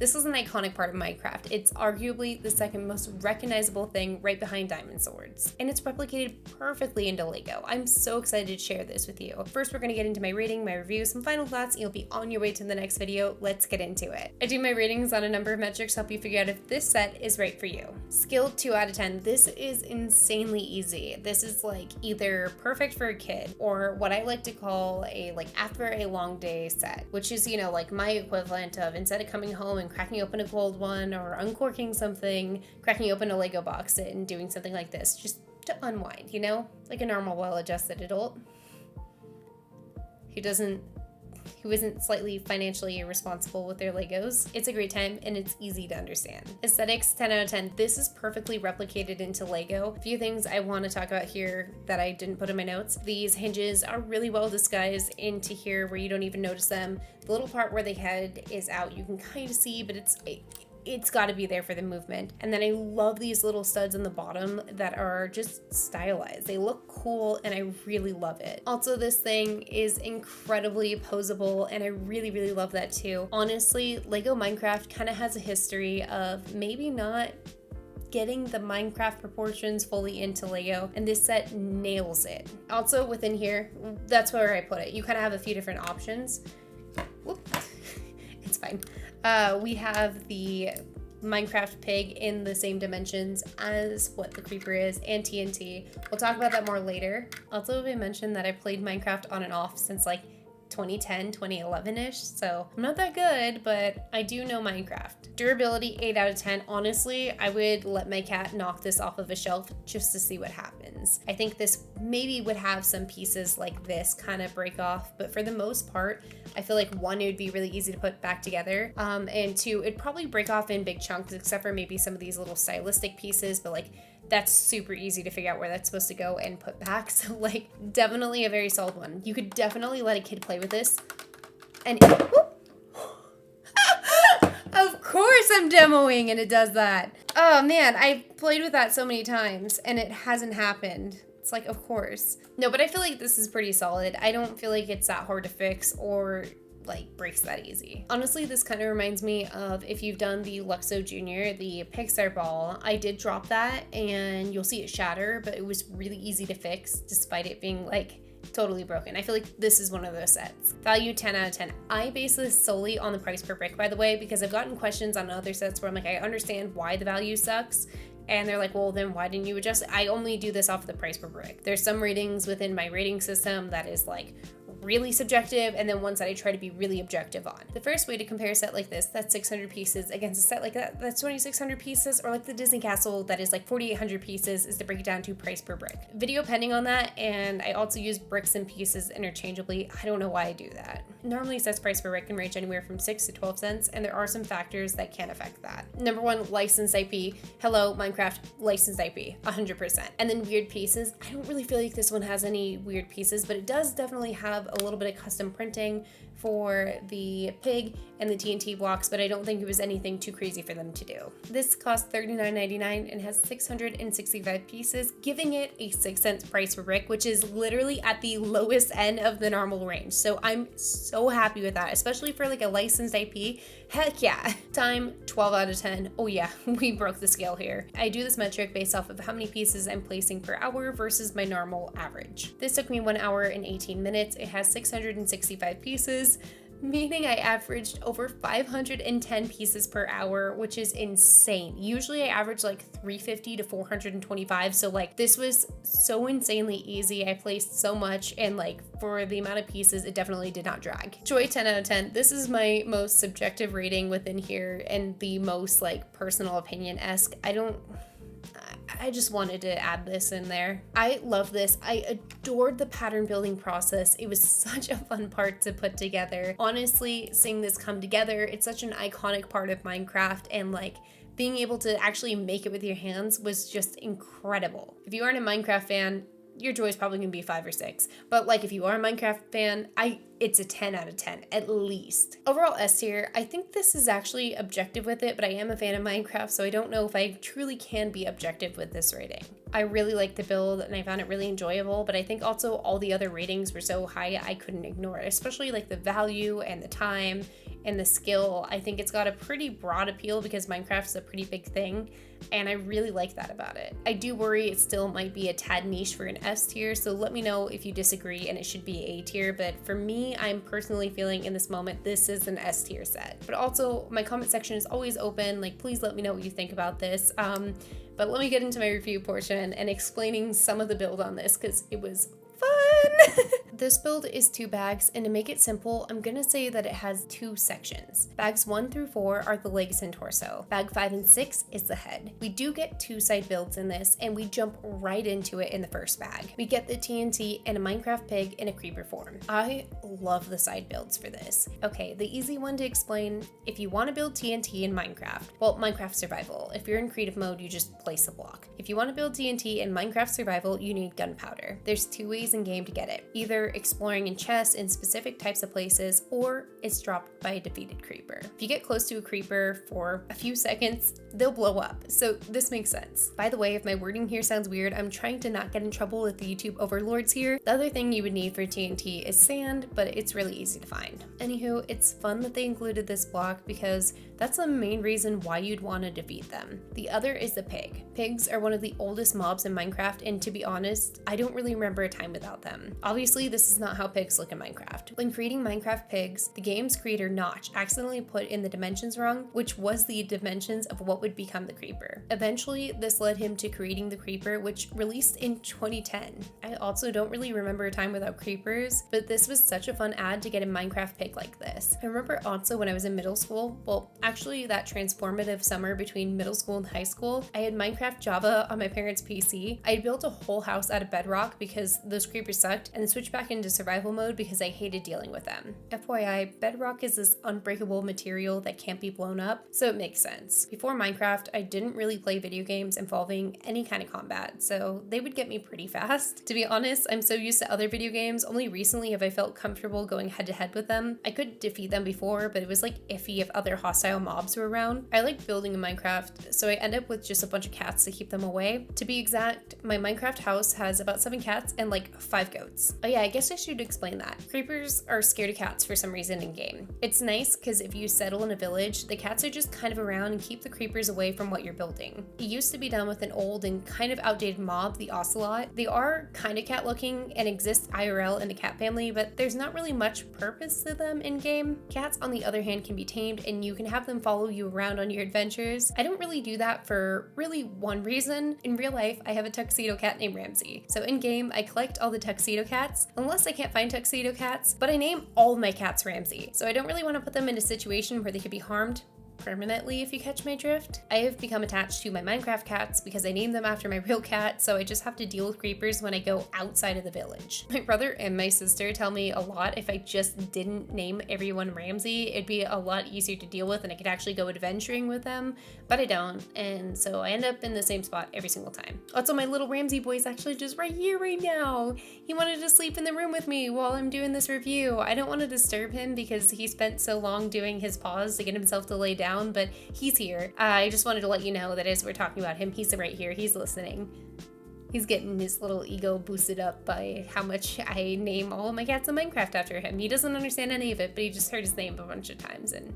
This is an iconic part of Minecraft. It's arguably the second most recognizable thing right behind diamond swords. And it's replicated perfectly into Lego. I'm so excited to share this with you. First, we're gonna get into my rating, my review, some final thoughts, and you'll be on your way to the next video. Let's get into it. I do my ratings on a number of metrics to help you figure out if this set is right for you. Skill 2 out of 10. This is insanely easy. This is like either perfect for a kid or what I like to call a like after a long day set, which is, you know, like my equivalent of instead of coming home and cracking open a gold one or uncorking something, cracking open a Lego box and doing something like this just to unwind, you know, like a normal well-adjusted adult who isn't slightly financially irresponsible with their Legos. It's a great time and it's easy to understand. Aesthetics, 10 out of 10. This is perfectly replicated into Lego. A few things I want to talk about here that I didn't put in my notes. These hinges are really well disguised into here where you don't even notice them. The little part where the head is out, you can kind of see, but it's got to be there for the movement. And then I love these little studs on the bottom that are just stylized. They look cool and I really love it. Also, this thing is incredibly posable and I really, really love that too. Honestly, Lego Minecraft kind of has a history of maybe not getting the Minecraft proportions fully into Lego, and this set nails it. Also within here, that's where I put it. You kind of have a few different options. Whoop. It's fine. We have the Minecraft pig in the same dimensions as what the creeper is and TNT. We'll talk about that more later. Also, I mentioned that I played Minecraft on and off since like 2010, 2011-ish, so I'm not that good, but I do know Minecraft. Durability, 8 out of 10. Honestly, I would let my cat knock this off of a shelf just to see what happens. I think this maybe would have some pieces like this kind of break off, but for the most part, I feel like one, it would be really easy to put back together, and two, it'd probably break off in big chunks, except for maybe some of these little stylistic pieces, but like that's super easy to figure out where that's supposed to go and put back. So like definitely a very solid one. You could definitely let a kid play with this. And of course I'm demoing and it does that. Oh man, I've played with that so many times and it hasn't happened. It's like, of course. No, but I feel like this is pretty solid. I don't feel like it's that hard to fix or like breaks that easy. Honestly, this kind of reminds me of if you've done the Luxo Junior, the Pixar ball. I did drop that and you'll see it shatter, but it was really easy to fix despite it being like totally broken. I feel like this is one of those sets. Value, 10 out of 10. I base this solely on the price per brick, by the way, because I've gotten questions on other sets where I'm like, I understand why the value sucks. And they're like, well, then why didn't you adjust it? I only do this off of the price per brick. There's some ratings within my rating system that is like really subjective, and then ones that I try to be really objective on. The first way to compare a set like this, that's 600 pieces, against a set like that, that's 2,600 pieces, or like the Disney Castle that is like 4,800 pieces, is to break it down to price per brick. Video pending on that, and I also use bricks and pieces interchangeably. I don't know why I do that. Normally sets price per brick can range anywhere from 6 to 12 cents, and there are some factors that can affect that. Number one, licensed IP. Hello, Minecraft, licensed IP, 100%. And then weird pieces. I don't really feel like this one has any weird pieces, but it does definitely have a little bit of custom printing for the pig and the TNT blocks, but I don't think it was anything too crazy for them to do. This cost $39.99 and has 665 pieces, giving it a 6 cents price per brick, which is literally at the lowest end of the normal range. So I'm so happy with that, especially for like a licensed IP. Heck yeah. Time, 12 out of 10. Oh yeah, we broke the scale here. I do this metric based off of how many pieces I'm placing per hour versus my normal average. This took me 1 hour and 18 minutes. It has 665 pieces, meaning I averaged over 510 pieces per hour, which is insane. Usually I average like 350 to 425. So like this was so insanely easy. I placed so much, and like for the amount of pieces, it definitely did not drag. Joy, 10 out of 10. This is my most subjective rating within here and the most like personal opinion-esque. I just wanted to add this in there. I love this. I adored the pattern building process. It was such a fun part to put together. Honestly, seeing this come together, it's such an iconic part of Minecraft, and like being able to actually make it with your hands was just incredible. If you aren't a Minecraft fan, your joy is probably gonna be 5 or 6. But like if you are a Minecraft fan, I it's a 10 out of 10, at least. Overall S tier, I think this is actually objective with it, but I am a fan of Minecraft, so I don't know if I truly can be objective with this rating. I really liked the build and I found it really enjoyable, but I think also all the other ratings were so high I couldn't ignore it, especially like the value and the time and the skill. I think it's got a pretty broad appeal because Minecraft's a pretty big thing, and I really like that about it. I do worry it still might be a tad niche for an S tier, so let me know if you disagree and it should be A tier, but for me, I'm personally feeling in this moment this is an S tier set. But also, my comment section is always open, like please let me know what you think about this. But let me get into my review portion and explaining some of the build on this because it was fun. This build is 2 bags, and to make it simple, I'm gonna say that it has 2 sections. Bags 1 through 4 are the legs and torso. Bag 5 and 6 is the head. We do get 2 side builds in this, and we jump right into it in the first bag. We get the TNT and a Minecraft pig in a creeper form. I love the side builds for this. Okay, the easy one to explain, if you want to build TNT in Minecraft, well, Minecraft Survival, if you're in creative mode, you just place a block. If you want to build TNT in Minecraft Survival, you need gunpowder. There's 2 ways in game to get it. Either exploring in chests in specific types of places, or it's dropped by a defeated creeper. If you get close to a creeper for a few seconds, they'll blow up, so this makes sense. By the way, if my wording here sounds weird, I'm trying to not get in trouble with the YouTube overlords here. The other thing you would need for TNT is sand, but it's really easy to find. Anywho, it's fun that they included this block because that's the main reason why you'd want to defeat them. The other is the pig. Pigs are one of the oldest mobs in Minecraft, and to be honest, I don't really remember a time without them. Obviously, this is not how pigs look in Minecraft. When creating Minecraft pigs, the game's creator Notch accidentally put in the dimensions wrong, which was the dimensions of what would become the creeper. Eventually, this led him to creating the creeper, which released in 2010. I also don't really remember a time without creepers, but this was such a fun ad to get a Minecraft pig like this. I remember also when I was in middle school, well, actually that transformative summer between middle school and high school, I had Minecraft Java on my parents' PC. I had built a whole house out of bedrock because those creepers sucked, and then switched back into survival mode because I hated dealing with them. FYI, bedrock is this unbreakable material that can't be blown up, so it makes sense. Before Minecraft, I didn't really play video games involving any kind of combat, so they would get me pretty fast. To be honest, I'm so used to other video games, only recently have I felt comfortable going head to head with them. I could defeat them before, but it was like iffy if other hostile mobs were around. I like building in Minecraft, so I end up with just a bunch of cats to keep them away. To be exact, my Minecraft house has about 7 cats and like 5 goats. Oh yeah, I guess I should explain that. Creepers are scared of cats for some reason in game. It's nice because if you settle in a village, the cats are just kind of around and keep the creepers away from what you're building. It used to be done with an old and kind of outdated mob, the ocelot. They are kind of cat looking and exist IRL in the cat family, but there's not really much purpose to them in game. Cats, on the other hand, can be tamed and you can have them follow you around on your adventures. I don't really do that for really one reason. In real life, I have a tuxedo cat named Ramsey. So in game, I collect all the tuxedo cats, unless I can't find tuxedo cats, but I name all my cats Ramsey. So I don't really want to put them in a situation where they could be harmed permanently, if you catch my drift. I have become attached to my Minecraft cats because I named them after my real cat, so I just have to deal with creepers when I go outside of the village. My brother and my sister tell me a lot if I just didn't name everyone Ramsey, it'd be a lot easier to deal with and I could actually go adventuring with them, but I don't, and so I end up in the same spot every single time. Also, my little Ramsey boy is actually just right here right now. He wanted to sleep in the room with me while I'm doing this review. I don't want to disturb him because he spent so long doing his paws to get himself to lay down, but he's here. I just wanted to let you know that as we're talking about him, he's right here, he's listening. He's getting his little ego boosted up by how much I name all of my cats in Minecraft after him. He doesn't understand any of it, but he just heard his name a bunch of times and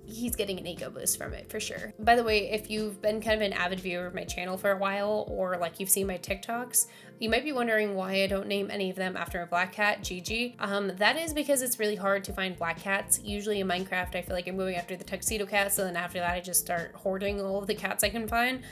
he's getting an ego boost from it for sure. By the way, if you've been kind of an avid viewer of my channel for a while, or like you've seen my TikToks, you might be wondering why I don't name any of them after a black cat, Gigi. That is because it's really hard to find black cats. Usually in Minecraft, I feel like I'm going after the tuxedo cat, so then after that I just start hoarding all of the cats I can find.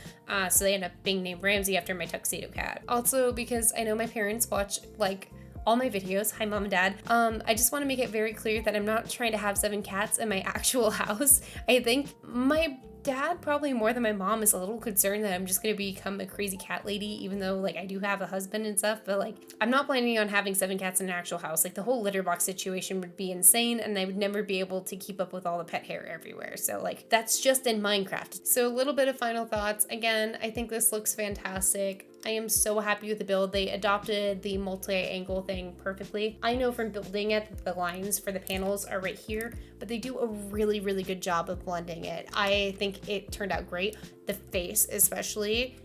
So they end up being named Ramsey after my tuxedo cat. Also because I know my parents watch like all my videos. Hi, Mom and Dad. I just want to make it very clear that I'm not trying to have 7 cats in my actual house. I think my dad, probably more than my mom, is a little concerned that I'm just going to become a crazy cat lady, even though like I do have a husband and stuff, but like I'm not planning on having 7 cats in an actual house. Like the whole litter box situation would be insane and I would never be able to keep up with all the pet hair everywhere. So like that's just in Minecraft. So a little bit of final thoughts. Again, I think this looks fantastic. I am so happy with the build. They adopted the multi-angle thing perfectly. I know from building it that the lines for the panels are right here, but they do a really, really good job of blending it. I think it turned out great. The face especially.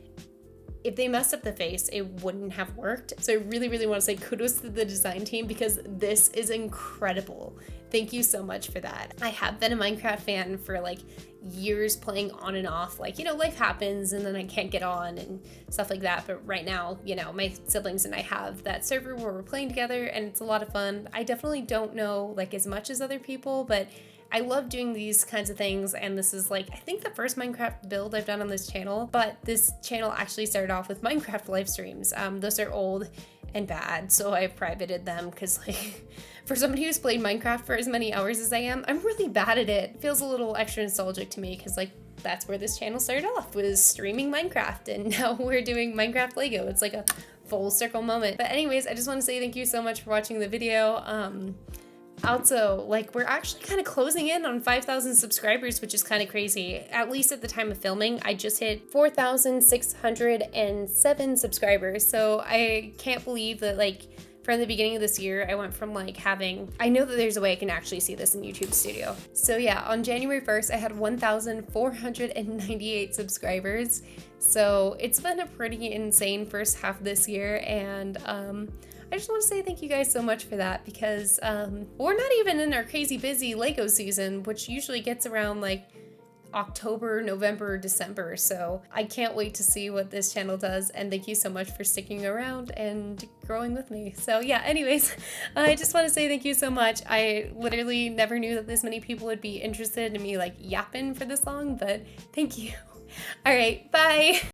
If they messed up the face, it wouldn't have worked. So I really, really want to say kudos to the design team because this is incredible. Thank you so much for that. I have been a Minecraft fan for like years, playing on and off. Like, you know, life happens and then I can't get on and stuff like that. But right now, you know, my siblings and I have that server where we're playing together and it's a lot of fun. I definitely don't know like as much as other people, but I love doing these kinds of things, and this is like, I think the first Minecraft build I've done on this channel, but this channel actually started off with Minecraft live streams. Those are old and bad, so I privated them because like, for somebody who's played Minecraft for as many hours as I am, I'm really bad at it. It feels a little extra nostalgic to me because like, that's where this channel started off, was streaming Minecraft, and now we're doing Minecraft Lego. It's like a full circle moment. But anyways, I just want to say thank you so much for watching the video. Also, like, we're actually kind of closing in on 5,000 subscribers, which is kind of crazy. At least at the time of filming, I just hit 4,607 subscribers. So I can't believe that, like, from the beginning of this year, I went from like having, I know that there's a way I can actually see this in YouTube Studio. So yeah, on January 1st, I had 1,498 subscribers. So it's been a pretty insane first half of this year, and I just want to say thank you guys so much for that, because we're not even in our crazy busy Lego season, which usually gets around like October, November, December. So I can't wait to see what this channel does, and thank you so much for sticking around and growing with me. So yeah, anyways, I just want to say thank you so much. I literally never knew that this many people would be interested in me like yapping for this long, but thank you. All right, bye.